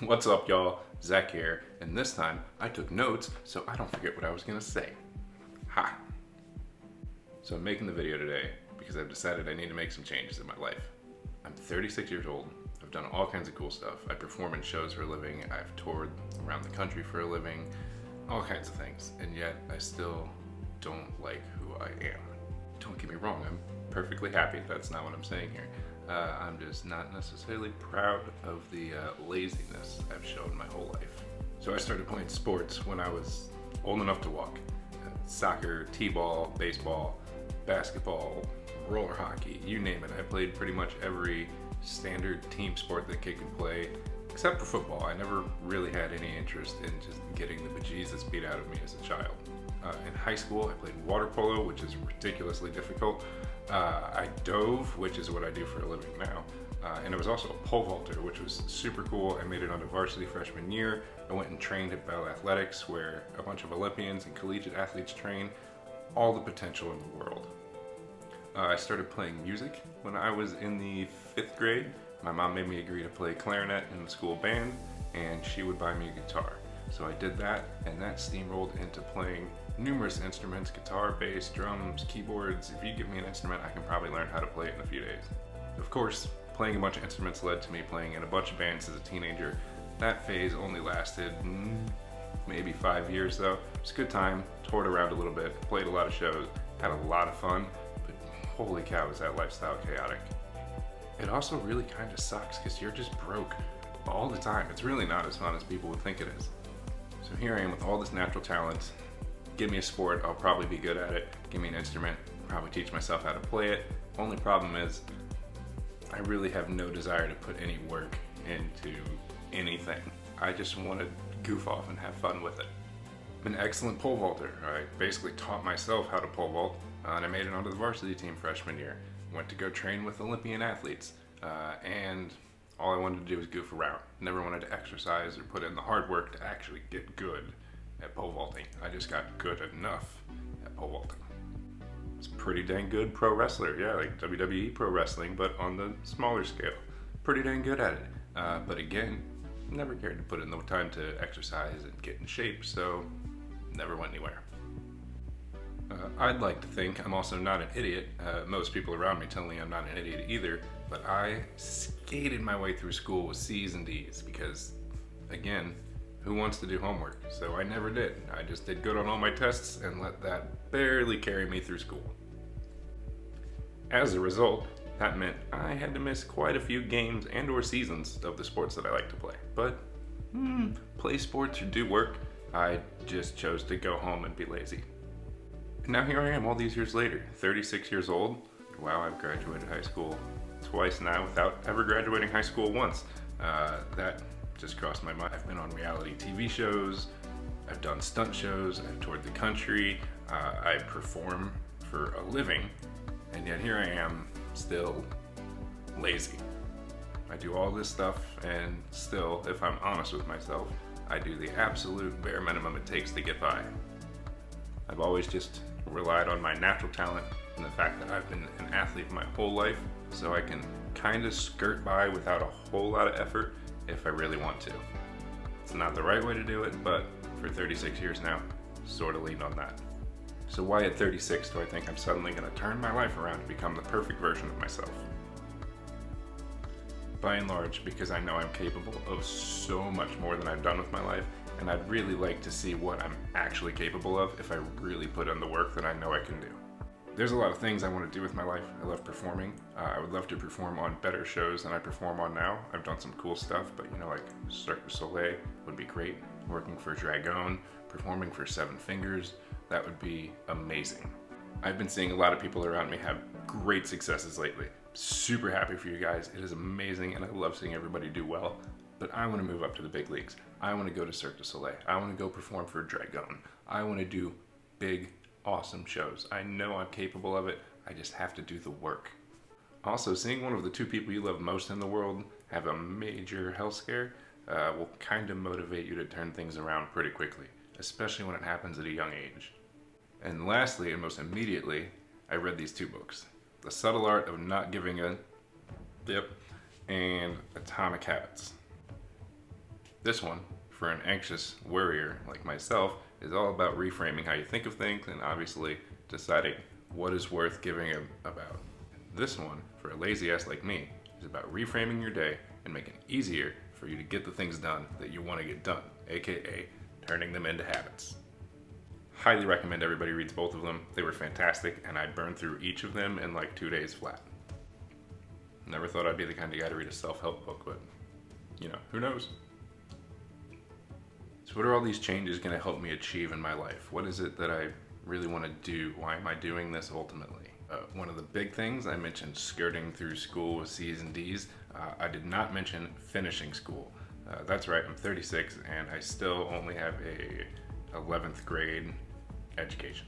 What's up, y'all? Zach here, and this time I took notes so I don't forget what I was gonna say. Ha! So I'm making the video today because I've decided I need to make some changes in my life. I'm 36 years old. I've done all kinds of cool stuff. I perform in shows for a living. I've toured around the country for a living, all kinds of things, and yet I still don't like who I am. Don't get me wrong, I'm perfectly happy. That's not what I'm saying here. I'm just not necessarily proud of the laziness I've shown my whole life. So I started playing sports when I was old enough to walk. Soccer, t-ball, baseball, basketball, roller hockey, you name it. I played pretty much every standard team sport that kid could play, except for football. I never really had any interest in just getting the bejesus beat out of me as a child. In high school, I played water polo, which is ridiculously difficult. I dove, which is what I do for a living now. And it was also a pole vaulter, which was super cool. I made it onto varsity freshman year. I went and trained at Bell Athletics, where a bunch of Olympians and collegiate athletes train. All the potential in the world. I started playing music when I was in the 5th grade. My mom made me agree to play clarinet in the school band, and she would buy me a guitar. So I did that, and that steamrolled into playing numerous instruments: guitar, bass, drums, keyboards. If you give me an instrument, I can probably learn how to play it in a few days. Of course, playing a bunch of instruments led to me playing in a bunch of bands as a teenager. That phase only lasted maybe 5 years though. It was a good time, toured around a little bit, played a lot of shows, had a lot of fun, but holy cow, is that lifestyle chaotic. It also really kind of sucks because you're just broke all the time. It's really not as fun as people would think it is. So here I am with all this natural talent. Give me a sport, I'll probably be good at it. Give me an instrument, I'll probably teach myself how to play it. Only problem is, I really have no desire to put any work into anything. I just want to goof off and have fun with it. I'm an excellent pole vaulter. I basically taught myself how to pole vault, and I made it onto the varsity team freshman year. Went to go train with Olympian athletes, and all I wanted to do was goof around. Never wanted to exercise or put in the hard work to actually get good at pole vaulting. I just got good enough at pole vaulting. It's pretty dang good pro wrestler, yeah, like WWE pro wrestling, but on the smaller scale. Pretty dang good at it. But again, never cared to put in the time to exercise and get in shape, so never went anywhere. I'd like to think I'm also not an idiot. Most people around me tell me I'm not an idiot either, but I skated my way through school with C's and D's because, again, who wants to do homework? So I never did. I just did good on all my tests and let that barely carry me through school. As a result, that meant I had to miss quite a few games and or seasons of the sports that I like to play. But play sports or do work, I just chose to go home and be lazy. And now here I am all these years later, 36 years old. Wow, I've graduated high school twice now without ever graduating high school once. That just crossed my mind. I've been on reality TV shows, I've done stunt shows, I've toured the country, I perform for a living, and yet here I am, still lazy. I do all this stuff, and still, if I'm honest with myself, I do the absolute bare minimum it takes to get by. I've always just relied on my natural talent and the fact that I've been an athlete my whole life, so I can kind of skirt by without a whole lot of effort if I really want to. It's not the right way to do it, but for 36 years now, sort of leaned on that. So why at 36 do I think I'm suddenly going to turn my life around to become the perfect version of myself? By and large, because I know I'm capable of so much more than I've done with my life, and I'd really like to see what I'm actually capable of if I really put in the work that I know I can do. There's a lot of things I want to do with my life. I love performing. I would love to perform on better shows than I perform on now. I've done some cool stuff, but like Cirque du Soleil would be great. Working for Dragon, performing for Seven Fingers, that would be amazing. I've been seeing a lot of people around me have great successes lately. Super happy for you guys. It is amazing, and I love seeing everybody do well. But I want to move up to the big leagues. I want to go to Cirque du Soleil. I want to go perform for Dragon. I want to do big, awesome shows. I know I'm capable of it. I just have to do the work. Also, seeing one of the two people you love most in the world have a major health scare will kind of motivate you to turn things around pretty quickly, especially when it happens at a young age. And lastly, and most immediately, I read these two books, The Subtle Art of Not Giving a and Atomic Habits. This one, for an anxious worrier like myself, is all about reframing how you think of things and obviously deciding what is worth giving about. This one, for a lazy ass like me, is about reframing your day and making it easier for you to get the things done that you want to get done, aka turning them into habits. Highly recommend everybody reads both of them. They were fantastic, and I burned through each of them in like 2 days flat. Never thought I'd be the kind of guy to read a self-help book, but you know, who knows? So what are all these changes going to help me achieve in my life? What is it that I really want to do? Why am I doing this ultimately? One of the big things, I mentioned skirting through school with C's and D's. I did not mention finishing school. That's right, I'm 36 and I still only have a 11th grade education.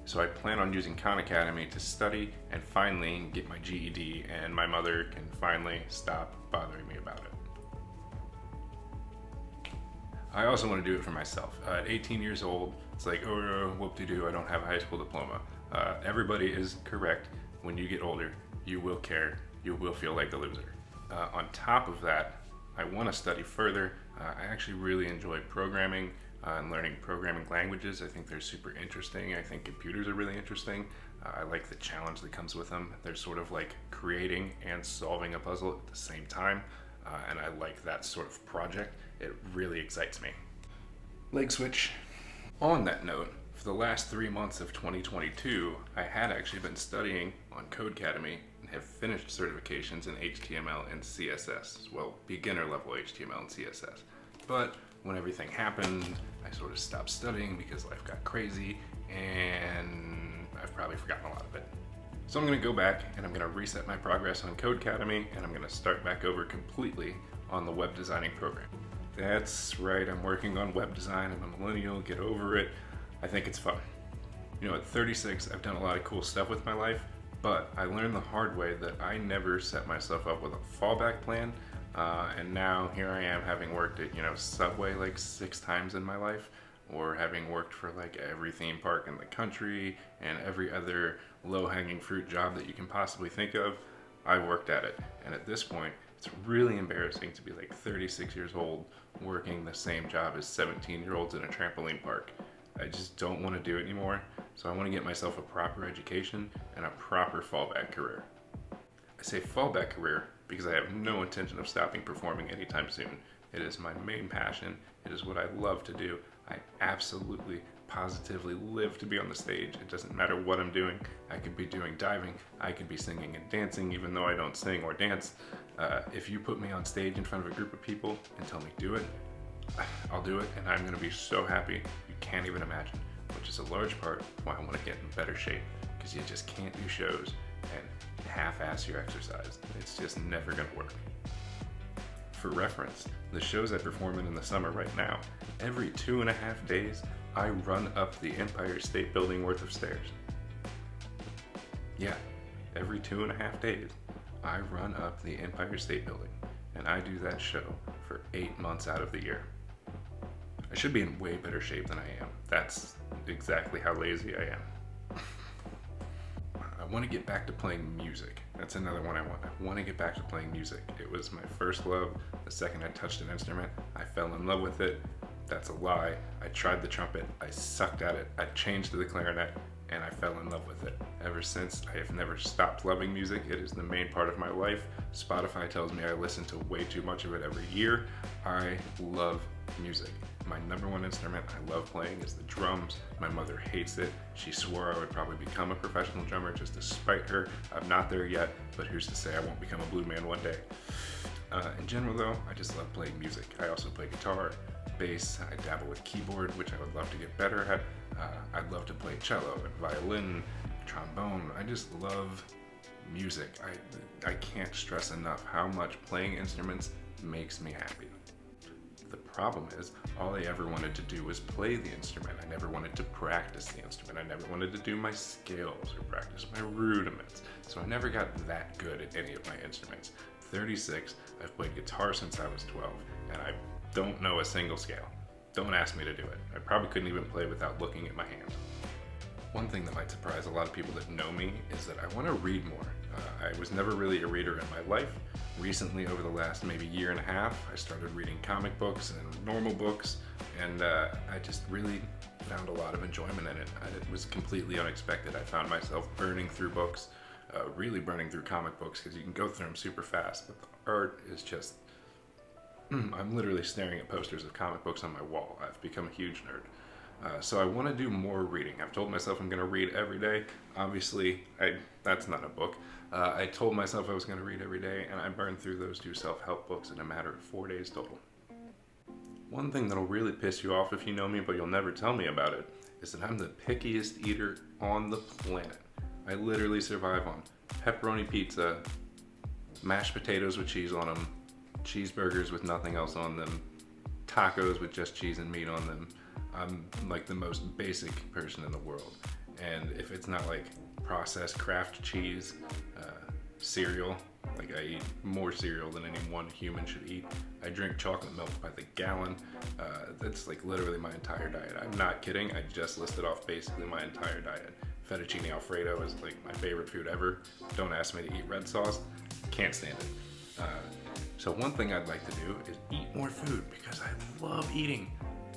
So I plan on using Khan Academy to study and finally get my GED, and my mother can finally stop bothering me about it. I also want to do it for myself. At 18 years old, it's like, oh, whoop-de-doo, I don't have a high school diploma. Everybody is correct. When you get older, you will care. You will feel like a loser. On top of that, I want to study further. I actually really enjoy programming and learning programming languages. I think they're super interesting. I think computers are really interesting. I like the challenge that comes with them. They're sort of like creating and solving a puzzle at the same time. And I like that sort of project. It really excites me. Leg switch. On that note, for the last 3 months of 2022, I had actually been studying on Codecademy and have finished certifications in HTML and CSS. Well, beginner level HTML and CSS. But when everything happened, I sort of stopped studying because life got crazy and I've probably forgotten a lot of it. So I'm going to go back and I'm going to reset my progress on Codecademy and I'm going to start back over completely on the web designing program. That's right, I'm working on web design. I'm a millennial, get over it. I think it's fun. You know, at 36, I've done a lot of cool stuff with my life, but I learned the hard way that I never set myself up with a fallback plan. And now here I am, having worked at, Subway like 6 times in my life, or having worked for like every theme park in the country and every other low-hanging fruit job that you can possibly think of. I worked at it. And at this point, it's really embarrassing to be like 36 years old working the same job as 17-year-olds in a trampoline park. I just don't want to do it anymore. So I want to get myself a proper education and a proper fallback career. I say fallback career because I have no intention of stopping performing anytime soon. It is my main passion. It is what I love to do. I absolutely, positively live to be on the stage. It doesn't matter what I'm doing. I could be doing diving. I could be singing and dancing, even though I don't sing or dance. If you put me on stage in front of a group of people and tell me do it, I'll do it, and I'm going to be so happy you can't even imagine, which is a large part of why I want to get in better shape, because you just can't do shows and half-ass your exercise. It's just never going to work. For reference, the shows I perform in the summer right now, every 2.5 days, I run up the Empire State Building worth of stairs. Yeah, every 2.5 days, I run up the Empire State Building, and I do that show for 8 months out of the year. I should be in way better shape than I am. That's exactly how lazy I am. I want to get back to playing music. That's another one I want. I want to get back to playing music. It was my first love. The second I touched an instrument, I fell in love with it. That's a lie. I tried the trumpet. I sucked at it. I changed to the clarinet, and I fell in love with it. Ever since, I have never stopped loving music. It is the main part of my life. Spotify tells me I listen to way too much of it every year. I love music. My number one instrument I love playing is the drums. My mother hates it. She swore I would probably become a professional drummer just to spite her. I'm not there yet, but who's to say I won't become a blue man one day. In general though, I just love playing music. I also play guitar, bass, I dabble with keyboard, which I would love to get better at. I'd love to play cello and violin, trombone. I just love music. I can't stress enough how much playing instruments makes me happy. The problem is, all I ever wanted to do was play the instrument. I never wanted to practice the instrument. I never wanted to do my scales or practice my rudiments. So I never got that good at any of my instruments. 36, I've played guitar since I was 12, and I don't know a single scale. Don't ask me to do it. I probably couldn't even play without looking at my hand. One thing that might surprise a lot of people that know me is that I want to read more. I was never really a reader in my life. Recently, over the last maybe year and a half, I started reading comic books and normal books, and I just really found a lot of enjoyment in it. It was completely unexpected. I found myself burning through books, really burning through comic books, because you can go through them super fast, but the art is just... I'm literally staring at posters of comic books on my wall. I've become a huge nerd. So I want to do more reading. I've told myself I'm going to read every day. Obviously, that's not a book. I told myself I was going to read every day, and I burned through those 2 self-help books in a matter of 4 days total. One thing that'll really piss you off if you know me, but you'll never tell me about it, is that I'm the pickiest eater on the planet. I literally survive on pepperoni pizza, mashed potatoes with cheese on them, cheeseburgers with nothing else on them, tacos with just cheese and meat on them. I'm like the most basic person in the world. And if it's not like processed Kraft cheese, cereal, like I eat more cereal than any one human should eat. I drink chocolate milk by the gallon. That's like literally my entire diet. I'm not kidding. I just listed off basically my entire diet. Fettuccine Alfredo is like my favorite food ever. Don't ask me to eat red sauce. Can't stand it. So one thing I'd like to do is eat more food, because I love eating.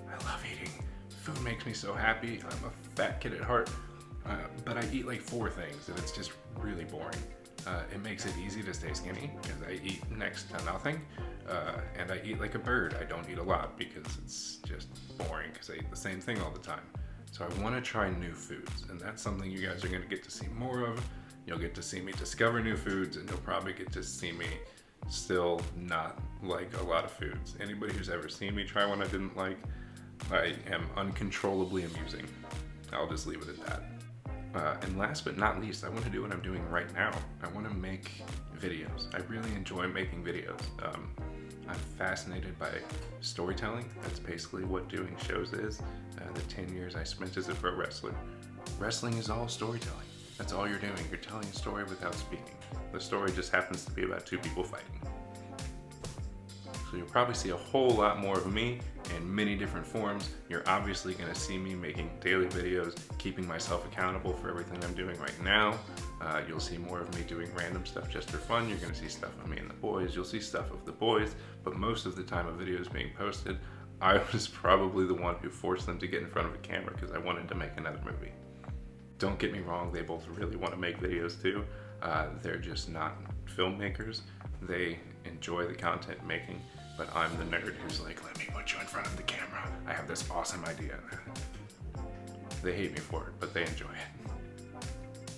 I love eating. Food makes me so happy. I'm a fat kid at heart. But I eat like 4 things, and it's just really boring. It makes it easy to stay skinny, because I eat next to nothing. And I eat like a bird. I don't eat a lot because it's just boring, because I eat the same thing all the time. So I want to try new foods, and that's something you guys are going to get to see more of. You'll get to see me discover new foods, and you'll probably get to see me still not like a lot of foods. Anybody who's ever seen me try one I didn't like, I am uncontrollably amusing. I'll just leave it at that. And last but not least, I want to do what I'm doing right now. I want to make videos. I really enjoy making videos. I'm fascinated by storytelling. That's basically what doing shows is. The 10 years I spent as a pro wrestler. Wrestling is all storytelling. That's all you're doing. You're telling a story without speaking. The story just happens to be about 2 people fighting. So you'll probably see a whole lot more of me in many different forms. You're obviously going to see me making daily videos, keeping myself accountable for everything I'm doing right now. You'll see more of me doing random stuff just for fun. You're going to see stuff of me and the boys. You'll see stuff of the boys, but most of the time a video is being posted, I was probably the one who forced them to get in front of a camera because I wanted to make another movie. Don't get me wrong, they both really want to make videos too. They're just not filmmakers. They enjoy the content making, but I'm the nerd who's like, let me put you in front of the camera. I have this awesome idea. They hate me for it, but they enjoy it.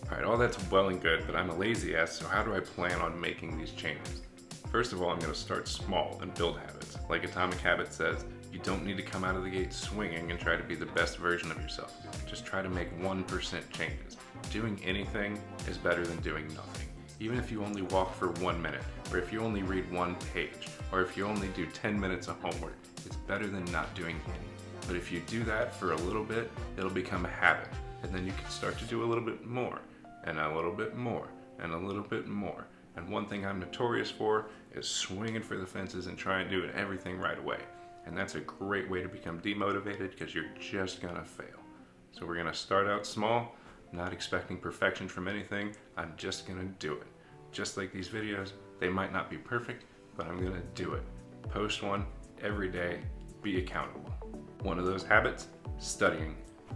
All right, all that's well and good, but I'm a lazy ass, so how do I plan on making these changes? First of all, I'm gonna start small and build habits. Like Atomic Habits says, you don't need to come out of the gate swinging and try to be the best version of yourself. Just try to make 1% changes. Doing anything is better than doing nothing. Even if you only walk for 1 minute, or if you only read 1 page, or if you only do 10 minutes of homework, it's better than not doing any. But if you do that for a little bit, it'll become a habit, and then you can start to do a little bit more, and a little bit more, and a little bit more. And one thing I'm notorious for is swinging for the fences and trying to do everything right away. And that's a great way to become demotivated because you're just gonna fail. So we're gonna start out small, not expecting perfection from anything. I'm just gonna do it. Just like these videos, they might not be perfect, but I'm gonna do it. Post one every day, be accountable. One of those habits, studying.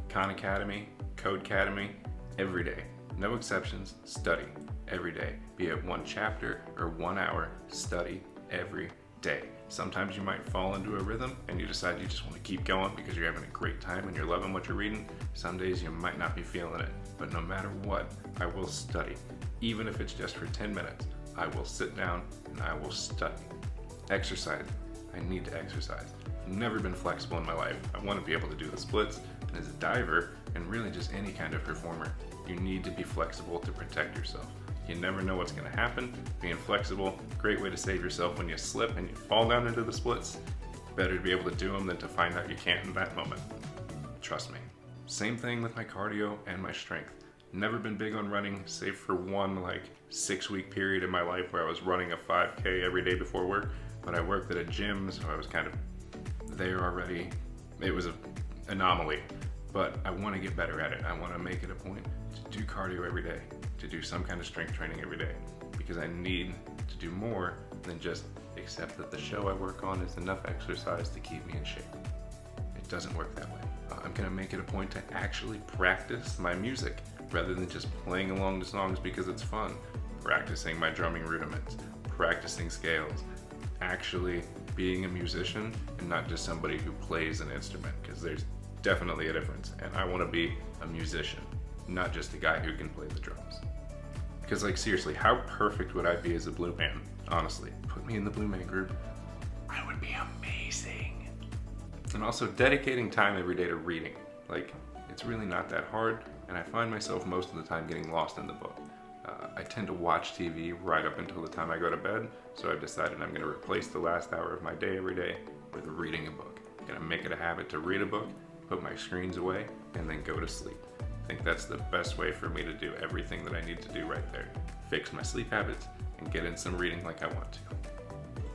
Khan Academy, Codecademy, every day. No exceptions, study every day. Be it 1 chapter or 1 hour, study every day. Sometimes you might fall into a rhythm and you decide you just want to keep going because you're having a great time and you're loving what you're reading. Some days you might not be feeling it, but no matter what, I will study. Even if it's just for 10 minutes, I will sit down and I will study. Exercise. I need to exercise. I've never been flexible in my life. I want to be able to do the splits, and as a diver, and really just any kind of performer, you need to be flexible to protect yourself. You never know what's going to happen. Being flexible, great way to save yourself when you slip and you fall down into the splits. Better to be able to do them than to find out you can't in that moment. Trust me. Same thing with my cardio and my strength. Never been big on running, save for one 6-week period in my life where I was running a 5K every day before work, but I worked at a gym, so I was kind of there already. It was an anomaly, but I want to get better at it. I want to make it a point to do cardio every day, to do some kind of strength training every day, because I need to do more than just accept that the show I work on is enough exercise to keep me in shape. It doesn't work that way. I'm gonna make it a point to actually practice my music rather than just playing along to songs because it's fun. Practicing my drumming rudiments, practicing scales, actually being a musician and not just somebody who plays an instrument, because there's definitely a difference. And I want to be a musician, not just a guy who can play the drums. Because like seriously, how perfect would I be as a blue man? Honestly, put me in the blue man group, I would be amazing. And also dedicating time every day to reading. Like, it's really not that hard, and I find myself most of the time getting lost in the book. I tend to watch TV right up until the time I go to bed, so I've decided I'm going to replace the last hour of my day every day with reading a book. I'm going to make it a habit to read a book, put my screens away, and then go to sleep. I think that's the best way for me to do everything that I need to do right there. Fix my sleep habits and get in some reading like I want to.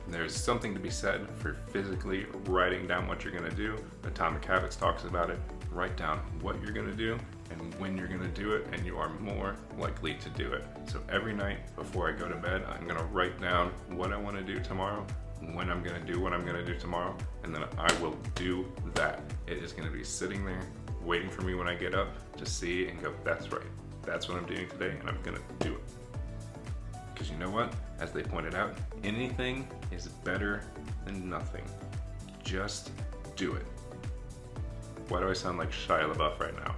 And there's something to be said for physically writing down what you're going to do. Atomic Habits talks about it. Write down what you're going to do and when you're going to do it, and you are more likely to do it. So every night before I go to bed, I'm going to write down what I want to do tomorrow, when I'm going to do what I'm going to do tomorrow, and then I will do that. It is going to be sitting there waiting for me when I get up to see and go, that's right, that's what I'm doing today, and I'm going to do it. Because you know what? As they pointed out, anything is better than nothing. Just do it. Why do I sound like Shia LaBeouf right now?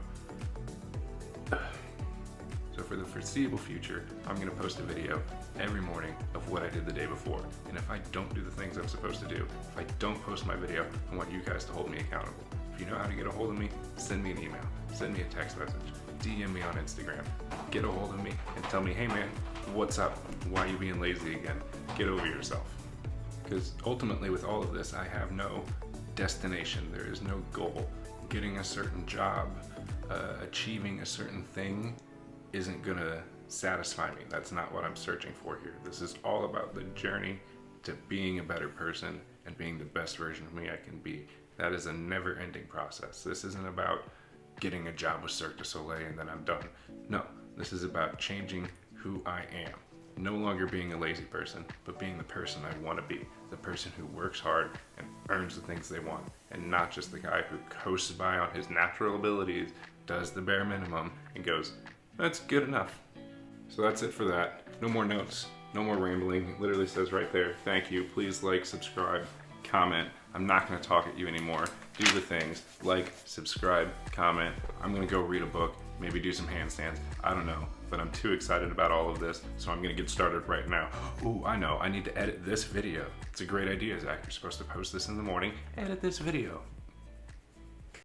So for the foreseeable future, I'm going to post a video every morning of what I did the day before. And if I don't do the things I'm supposed to do, if I don't post my video, I want you guys to hold me accountable. If you know how to get a hold of me, send me an email, send me a text message, DM me on Instagram, get a hold of me and tell me, hey man, what's up? Why are you being lazy again? Get over yourself. Because ultimately with all of this, I have no destination. There is no goal. Getting a certain job, achieving a certain thing isn't gonna satisfy me. That's not what I'm searching for here. This is all about the journey to being a better person and being the best version of me I can be. That is a never-ending process. This isn't about getting a job with Cirque du Soleil and then I'm done. No, this is about changing who I am. No longer being a lazy person, but being the person I want to be. The person who works hard and earns the things they want, and not just the guy who coasts by on his natural abilities, does the bare minimum, and goes, that's good enough. So that's it for that. No more notes, no more rambling. It literally says right there, thank you, please like, subscribe, comment. I'm not gonna talk at you anymore. Do the things, like, subscribe, comment. I'm gonna go read a book, maybe do some handstands, I don't know. But I'm too excited about all of this, so I'm gonna get started right now. Ooh, I know, I need to edit this video. It's a great idea, Zach. You're supposed to post this in the morning, edit this video.